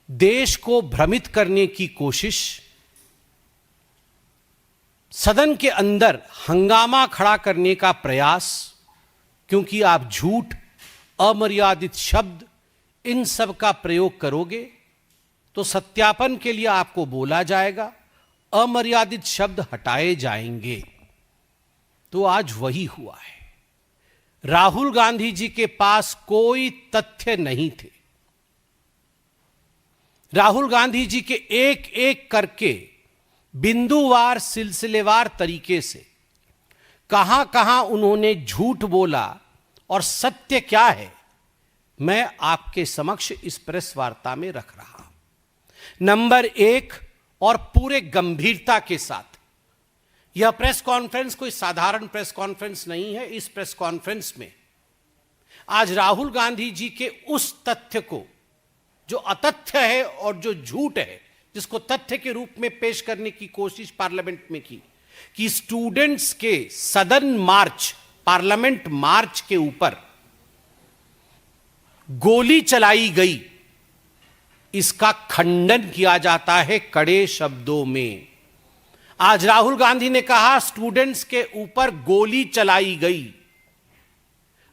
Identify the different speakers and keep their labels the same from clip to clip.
Speaker 1: देश को भ्रमित करने की कोशिश, सदन के अंदर हंगामा खड़ा करने का प्रयास, क्योंकि आप झूठ, अमर्यादित शब्द, इन सब का प्रयोग करोगे तो सत्यापन के लिए आपको बोला जाएगा, अमर्यादित शब्द हटाए जाएंगे। तो आज वही हुआ है। राहुल गांधी जी के पास कोई तथ्य नहीं थे। राहुल गांधी जी के एक एक करके बिंदुवार, सिलसिलेवार तरीके से कहां कहां उन्होंने झूठ बोला और सत्य क्या है, मैं आपके समक्ष इस प्रेस वार्ता में रख रहा हूं। नंबर एक, और पूरे गंभीरता के साथ, यह प्रेस कॉन्फ्रेंस कोई साधारण प्रेस कॉन्फ्रेंस नहीं है। इस प्रेस कॉन्फ्रेंस में आज राहुल गांधी जी के उस तथ्य को, जो अतथ्य है और जो झूठ है, जिसको तथ्य के रूप में पेश करने की कोशिश पार्लियामेंट में की, कि स्टूडेंट्स के सदन मार्च, पार्लियामेंट मार्च के ऊपर गोली चलाई गई, इसका खंडन किया जाता है कड़े शब्दों में। आज राहुल गांधी ने कहा स्टूडेंट्स के ऊपर गोली चलाई गई।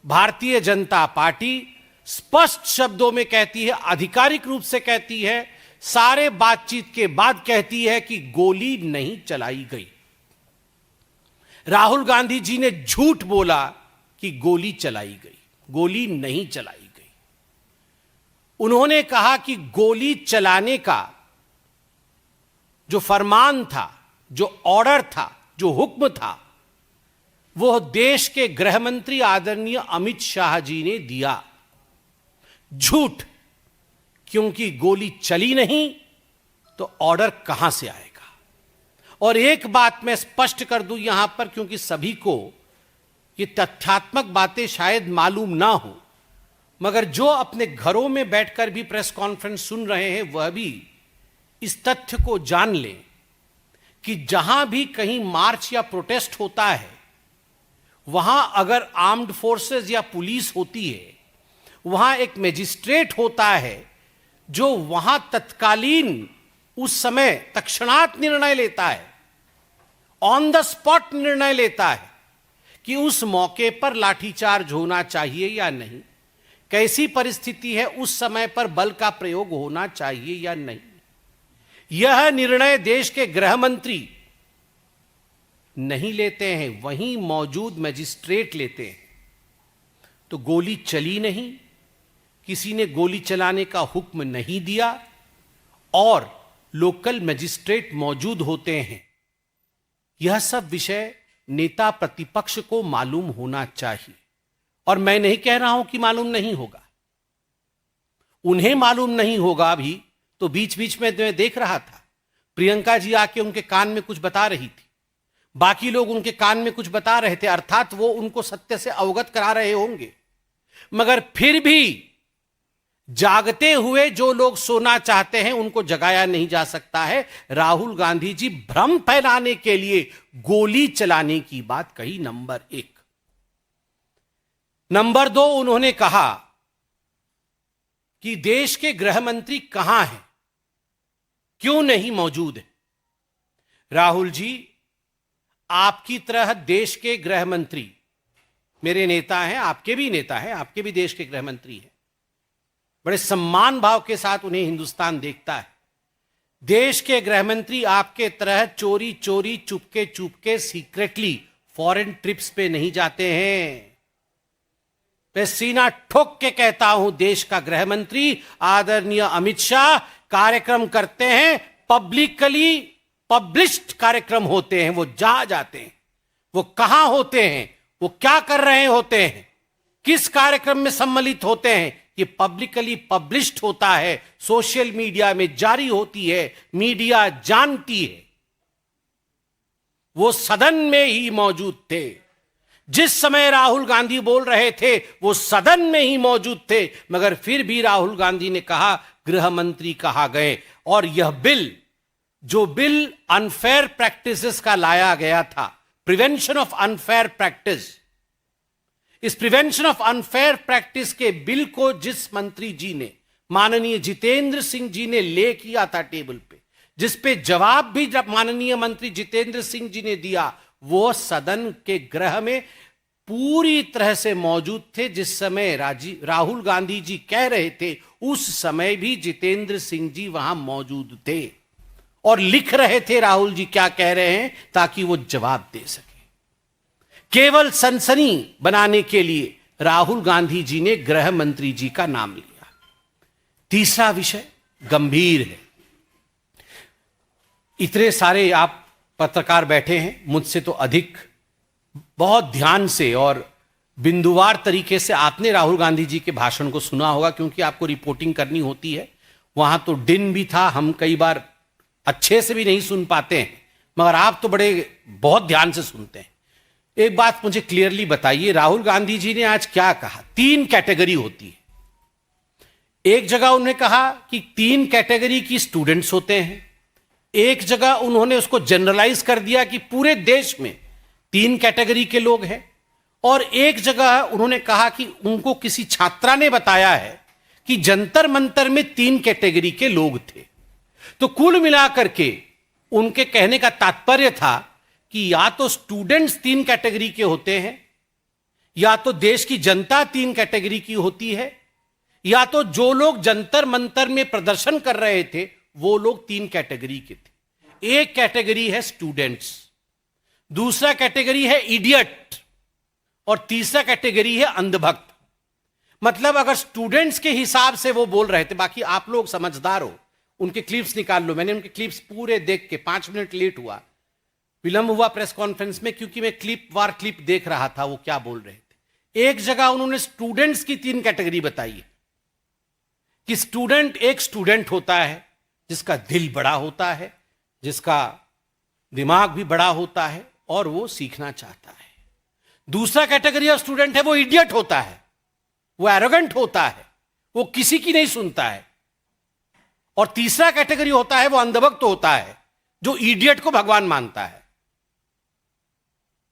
Speaker 1: भारतीय जनता पार्टी स्पष्ट शब्दों में कहती है, आधिकारिक रूप से कहती है, सारे बातचीत के बाद कहती है कि गोली नहीं चलाई गई। राहुल गांधी जी ने झूठ बोला कि गोली चलाई गई, गोली नहीं चलाई गई। उन्होंने कहा कि गोली चलाने का जो फरमान था, जो ऑर्डर था, जो हुक्म था, वो देश के गृह मंत्री आदरणीय अमित शाह जी ने दिया। झूठ, क्योंकि गोली चली नहीं तो ऑर्डर कहां से आएगा। और एक बात मैं स्पष्ट कर दूं यहां पर, क्योंकि सभी को ये तथ्यात्मक बातें शायद मालूम ना हो, मगर जो अपने घरों में बैठकर भी प्रेस कॉन्फ्रेंस सुन रहे हैं वह भी इस तथ्य को जान लें कि जहां भी कहीं मार्च या प्रोटेस्ट होता है, वहां अगर आर्म्ड फोर्सेस या पुलिस होती है, वहां एक मजिस्ट्रेट होता है जो वहां तत्कालीन, उस समय तत्क्षणात निर्णय लेता है, ऑन द स्पॉट निर्णय लेता है कि उस मौके पर लाठीचार्ज होना चाहिए या नहीं, कैसी परिस्थिति है, उस समय पर बल का प्रयोग होना चाहिए या नहीं। यह निर्णय देश के गृह मंत्री नहीं लेते हैं, वहीं मौजूद मजिस्ट्रेट लेते हैं। तो गोली चली नहीं, किसी ने गोली चलाने का हुक्म नहीं दिया, और लोकल मजिस्ट्रेट मौजूद होते हैं। यह सब विषय नेता प्रतिपक्ष को मालूम होना चाहिए। और मैं नहीं कह रहा हूं कि मालूम नहीं होगा, उन्हें मालूम नहीं होगा भी। तो बीच बीच में मैं देख रहा था, प्रियंका जी आके उनके कान में कुछ बता रही थी, बाकी लोग उनके कान में कुछ बता रहे थे, अर्थात वो उनको सत्य से अवगत करा रहे होंगे। मगर फिर भी जागते हुए जो लोग सोना चाहते हैं उनको जगाया नहीं जा सकता है। राहुल गांधी जी भ्रम फैलाने के लिए गोली चलाने की बात कही, नंबर एक। नंबर दो, उन्होंने कहा कि देश के गृह मंत्री कहां हैं, क्यों नहीं मौजूद है। राहुल जी, आपकी तरह देश के गृह मंत्री मेरे नेता हैं, आपके भी नेता हैं, आपके भी देश के गृह मंत्री हैं। बड़े सम्मान भाव के साथ उन्हें हिंदुस्तान देखता है। देश के गृह मंत्री आपके तरह चोरी चोरी, Chupke Chupke, secretly foreign trips पे नहीं जाते हैं। मैं सीना ठोक के कहता हूं, देश का गृह मंत्री आदरणीय अमित शाह कार्यक्रम करते हैं, पब्लिकली पब्लिश्ड कार्यक्रम होते हैं, वो जहां जाते हैं, वो कहां होते हैं, वो क्या कर रहे होते हैं, किस कार्यक्रम में सम्मिलित होते हैं, ये पब्लिकली पब्लिश्ड होता है, सोशल मीडिया में जारी होती है, मीडिया जानती है। वो सदन में ही मौजूद थे। जिस समय राहुल गांधी बोल रहे थे वो सदन में ही मौजूद थे, मगर फिर भी राहुल गांधी ने कहा गृह मंत्री कहा गए। और यह बिल, जो बिल अनफेयर प्रैक्टिसेस का लाया गया था, प्रिवेंशन ऑफ अनफेयर प्रैक्टिस, इस प्रिवेंशन ऑफ अनफेयर प्रैक्टिस के बिल को जिस मंत्री जी ने माननीय जितेंद्र सिंह जी ने ले किया था टेबल पे, जिस पे जवाब भी जब माननीय मंत्री जितेंद्र सिंह जी ने दिया, वो सदन के गृह में पूरी तरह से मौजूद थे। जिस समय राहुल गांधी जी कह रहे थे, उस समय भी जितेंद्र सिंह जी वहां मौजूद थे और लिख रहे थे राहुल जी क्या कह रहे हैं, ताकि वो जवाब दे सके। केवल सनसनी बनाने के लिए राहुल गांधी जी ने गृह मंत्री जी का नाम लिया। तीसरा विषय गंभीर है। इतने सारे आप पत्रकार बैठे हैं, मुझसे तो अधिक बहुत ध्यान से और बिंदुवार तरीके से आपने राहुल गांधी जी के भाषण को सुना होगा, क्योंकि आपको रिपोर्टिंग करनी होती है। वहां तो दिन भी था, हम कई बार अच्छे से भी नहीं सुन पाते हैं, मगर आप तो बहुत ध्यान से सुनते हैं। एक बात मुझे क्लियरली बताइए, राहुल गांधी जी ने आज क्या कहा? 3 कैटेगरी होती है। एक जगह उन्होंने कहा कि 3 कैटेगरी की स्टूडेंट्स होते हैं। एक जगह उन्होंने उसको जनरलाइज कर दिया कि पूरे देश में 3 कैटेगरी के लोग हैं। और एक जगह उन्होंने कहा कि उनको किसी छात्रा ने बताया है कि जंतर मंतर में 3 कैटेगरी के लोग थे। तो कुल मिलाकर के उनके कहने का तात्पर्य था कि या तो स्टूडेंट्स 3 कैटेगरी के होते हैं, या तो देश की जनता 3 कैटेगरी की होती है, या तो जो लोग जंतर मंतर में प्रदर्शन कर रहे थे वो लोग 3 कैटेगरी के थे। एक कैटेगरी है स्टूडेंट्स, दूसरा कैटेगरी है इडियट, और तीसरा कैटेगरी है अंधभक्त। मतलब अगर स्टूडेंट्स के हिसाब से वो बोल रहे थे, बाकी आप लोग समझदार हो, उनके क्लिप्स निकाल लो। मैंने उनके क्लिप्स पूरे देख के 5 मिनट लेट हुआ, विलंब हुआ प्रेस कॉन्फ्रेंस में, क्योंकि मैं क्लिप देख रहा था वो क्या बोल रहे थे। एक जगह उन्होंने स्टूडेंट्स की 3 कैटेगरी बताई है कि एक स्टूडेंट होता है जिसका दिल बड़ा होता है, जिसका दिमाग भी बड़ा होता है और वो सीखना चाहता है। दूसरा कैटेगरी ऑफ स्टूडेंट है वो इडियट होता है, वो एरोगेंट होता है, वो किसी की नहीं सुनता है। और तीसरा कैटेगरी होता है वो अंधभक्त होता है, जो इडियट को भगवान मानता है।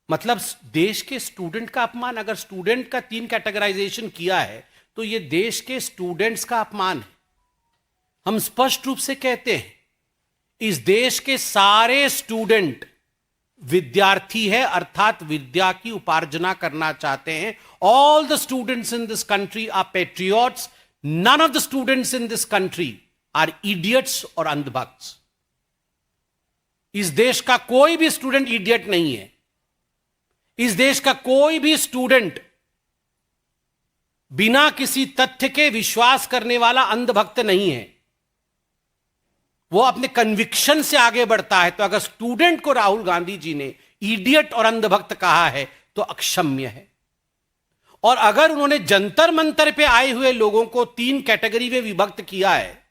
Speaker 1: मतलब देश के स्टूडेंट का अपमान। अगर स्टूडेंट का 3 कैटेगराइजेशन किया है तो यह देश के स्टूडेंट्स का अपमान है। हम स्पष्ट रूप से कहते हैं, इस देश के सारे स्टूडेंट विद्यार्थी है, अर्थात विद्या की उपार्जना करना चाहते हैं। All the students in this country are patriots, none of the students in this country are idiots और अंधभक्त। इस देश का कोई भी स्टूडेंट इडियट नहीं है। इस देश का कोई भी स्टूडेंट बिना किसी तथ्य के विश्वास करने वाला अंधभक्त नहीं है। वो अपने कन्विक्शन से आगे बढ़ता है। तो अगर स्टूडेंट को राहुल गांधी जी ने इडियट और अंधभक्त कहा है तो अक्षम्य है। और अगर उन्होंने जंतर मंतर पे आए हुए लोगों को 3 कैटेगरी में विभक्त किया है,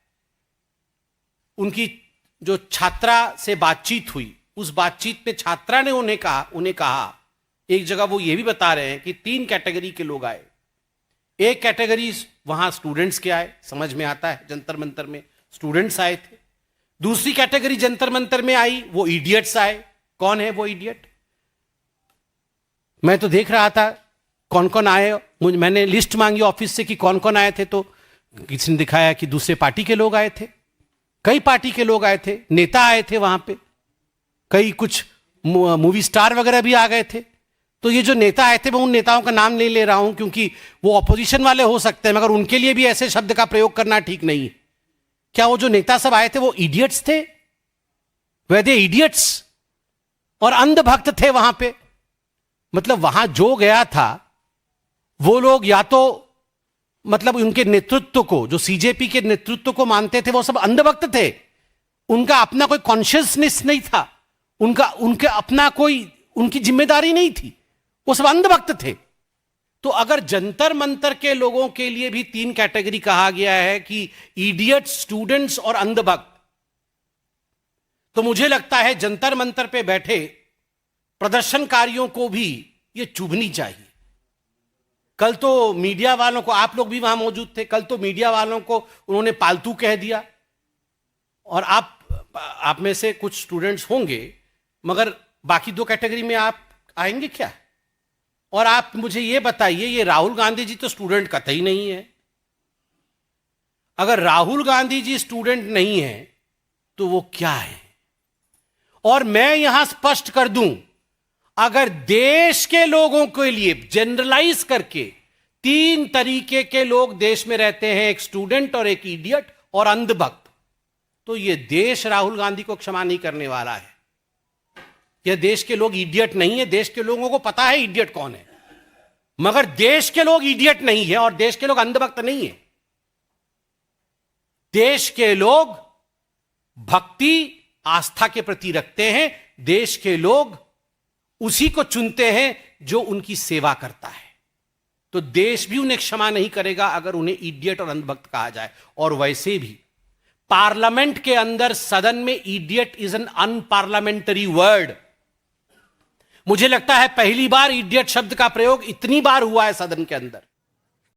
Speaker 1: उनकी जो छात्रा से बातचीत हुई, उस बातचीत में छात्रा ने उन्हें कहा, एक जगह वो ये भी बता रहे हैं कि 3 कैटेगरी के लोग आए। एक कैटेगरी वहां स्टूडेंट्स के आए, समझ में आता है, जंतर मंतर में स्टूडेंट्स आए थे। दूसरी कैटेगरी जंतर मंतर में आई, वो इडियट्स आए। कौन है वो इडियट? मैं तो देख रहा था कौन कौन आए। मैंने लिस्ट मांगी ऑफिस से कि कौन कौन आए थे, तो किसी ने दिखाया कि दूसरे पार्टी के लोग आए थे, कई पार्टी के लोग आए थे, नेता आए थे वहां पे, कई कुछ मूवी स्टार वगैरह भी आ गए थे। तो ये जो नेता आए थे, मैं उन नेताओं का नाम नहीं ले रहा हूं क्योंकि वो ऑपोजिशन वाले हो सकते हैं, मगर उनके लिए भी ऐसे शब्द का प्रयोग करना ठीक नहीं है। क्या वो जो नेता सब आए थे वो इडियट्स थे? वे दे इडियट्स और अंधभक्त थे वहां पे? मतलब वहां जो गया था वो लोग या तो मतलब उनके नेतृत्व को, जो सीजेपी के नेतृत्व को मानते थे, वो सब अंधभक्त थे। उनका अपना कोई कॉन्शियसनेस नहीं था, उनके अपना कोई उनकी जिम्मेदारी नहीं थी, वो सब अंधभक्त थे। तो अगर जंतर मंतर के लोगों के लिए भी 3 कैटेगरी कहा गया है कि इडियट, स्टूडेंट्स और अंधभक्त, तो मुझे लगता है जंतर मंतर पे बैठे प्रदर्शनकारियों को भी यह चुभनी चाहिए। कल तो मीडिया वालों को, आप लोग भी वहां मौजूद थे, कल तो मीडिया वालों को उन्होंने पालतू कह दिया। और आप में से कुछ स्टूडेंट्स होंगे, मगर बाकी 2 कैटेगरी में आप आएंगे क्या? और आप मुझे यह बताइए, ये राहुल गांधी जी तो स्टूडेंट कतई नहीं है। अगर राहुल गांधी जी स्टूडेंट नहीं है तो वो क्या है? और मैं यहां स्पष्ट कर दूं, अगर देश के लोगों के लिए जनरलाइज करके 3 तरीके के लोग देश में रहते हैं, एक स्टूडेंट और एक इडियट और अंधभक्त, तो यह देश राहुल गांधी को क्षमा नहीं करने वाला है। यह देश के लोग इडियट नहीं है, देश के लोगों को पता है इडियट कौन है, मगर देश के लोग इडियट नहीं है और देश के लोग अंधभक्त नहीं है। देश के लोग भक्ति आस्था के प्रति रखते हैं, देश के लोग उसी को चुनते हैं जो उनकी सेवा करता है। तो देश भी उन्हें क्षमा नहीं करेगा अगर उन्हें इडियट और अंधभक्त कहा जाए। और वैसे भी पार्लियामेंट के अंदर, सदन में, इडियट इज एन अनपार्लियामेंटरी वर्ड। मुझे लगता है पहली बार इडियट शब्द का प्रयोग इतनी बार हुआ है सदन के अंदर।